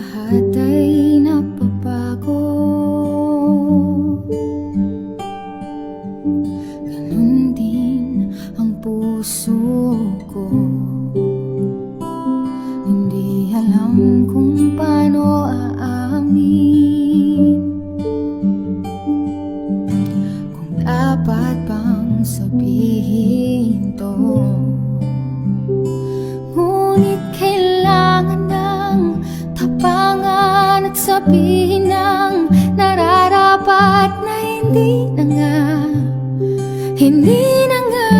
lahat ay napabago. Ganun din ang puso ko. Hindi alam kung paano aamin, kung dapat bang sabihin to. Ngunit kailangan ng tapangan at sabihin ng nararapat na hindi na nga, hindi na nga.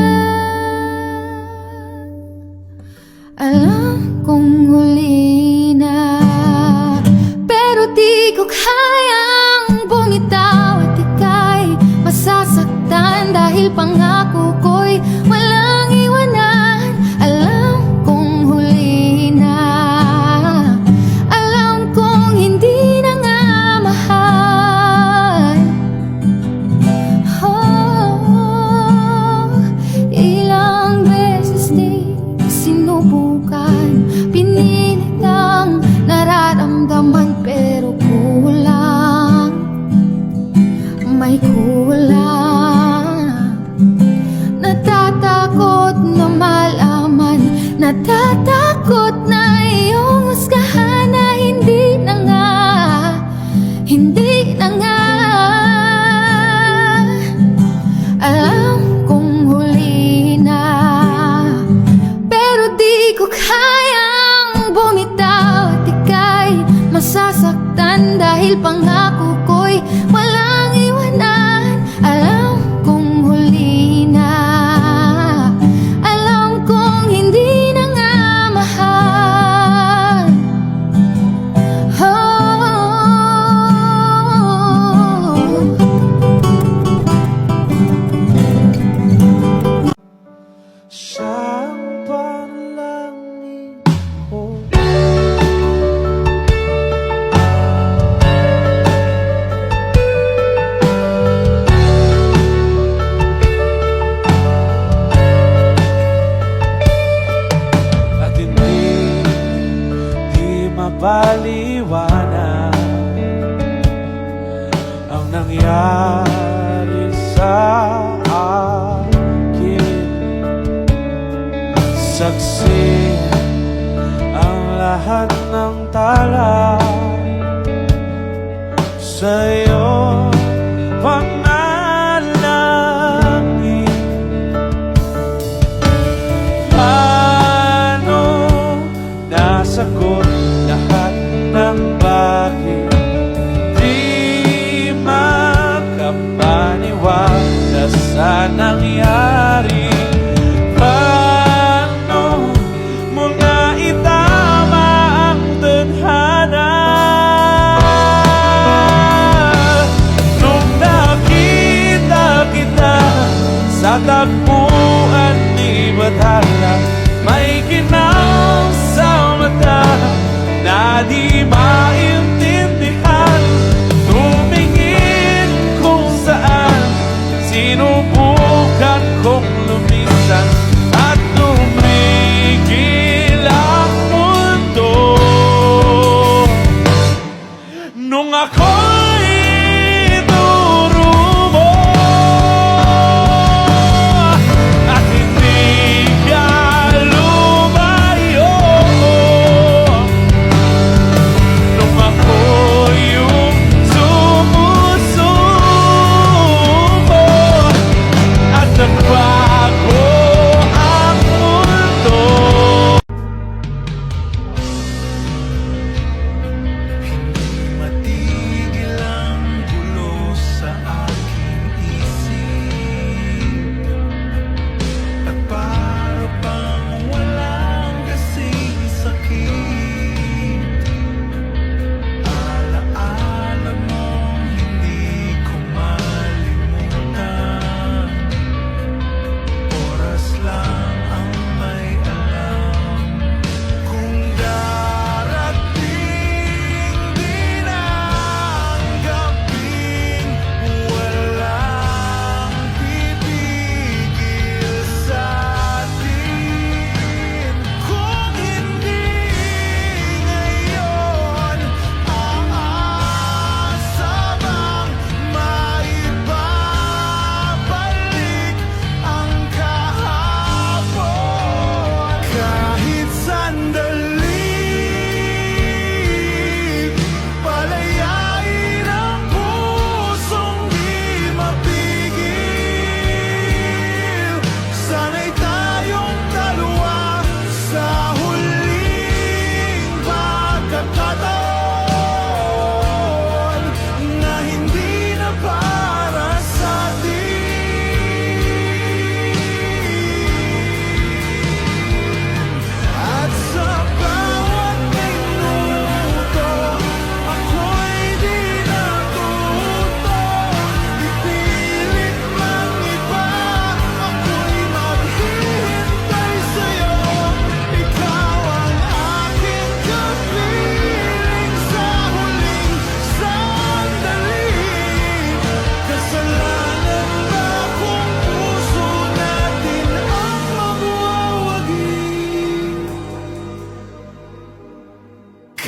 Alam kong huli na, pero di ko kayang bumitaw at ika'y masasaktan dahil pangako ko'y walang iwanan. Alam kong huli na, alam kong hindi na nga mahal. Oh, ilang beses di sinubukan, pinilit ang nararamdaman, pero kulang, may kulang. Natatakot na malaman, natatakot na iyong husgahan na hindi na nga, hindi na nga. Alam kong huli na, pero di ko kayang bumitaw at ika'y masasaktan dahil pangako ko'y walang iwanan. Alam kong huli na, alam kong hindi na nga mahal. Siyang panalangin ko. At hindi mapaliwanag ang nangyari sa akin. Saksi ang lahat ng tala sa'yo panalangin. Paano nasagot lahat ng bakit di makapaniwala sa nangyari? Sa tagpuan ni Bathala, may ginaw sa mata na di maintindihan. Tumingin kung saan, sinubukan kong lumisan at tumigil ang mundo. Nung ako'y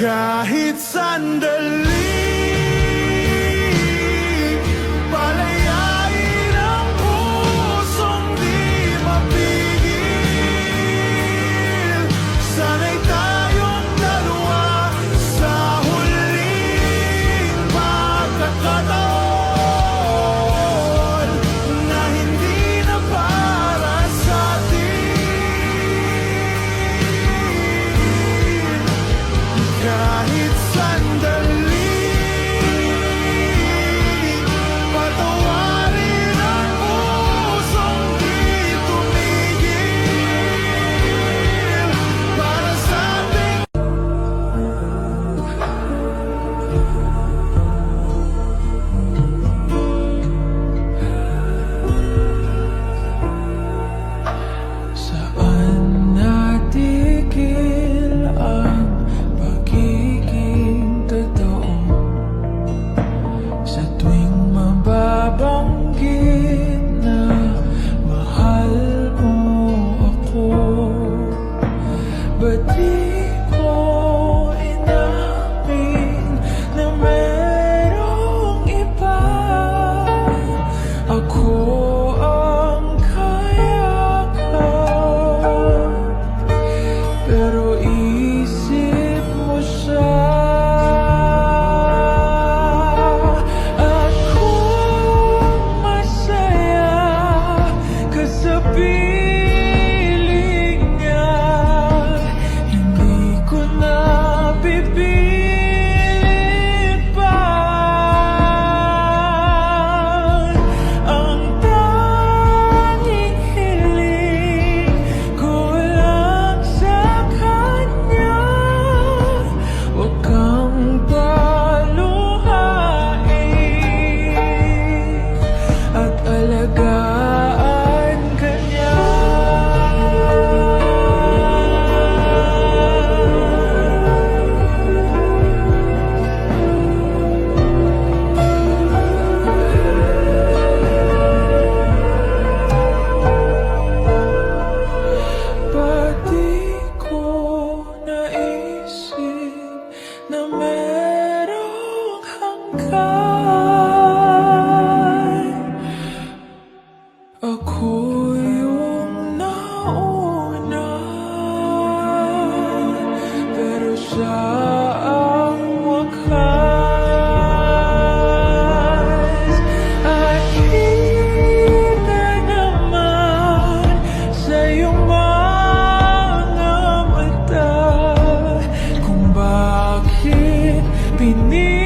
Kahit sandali, palayain ang pusong di mapigil. Sana'y tayong dalawa sa huling pagkakataon na hindi na para sa atin. Kahit sandali, patawarin ang pusong di tumigil para sa ating saan natigil ang pagiging totoo sa tuwing mababanggit na mahal mo ako? Ba't di ko inamin na merong iba? Ako ang kayakap, pero isip mo siya. Akong masaya ka sa piling niya. Hindi ko na pipilit pa. Ang tanging hiling ko lang sa kanya, huwag kang paluhain at alagaan ka niya. Ba't di ko naisip na merong hanggan? Ako yung nauna, pero siya ang wakas. At kita naman sa iyong mga mata kung bakit pinili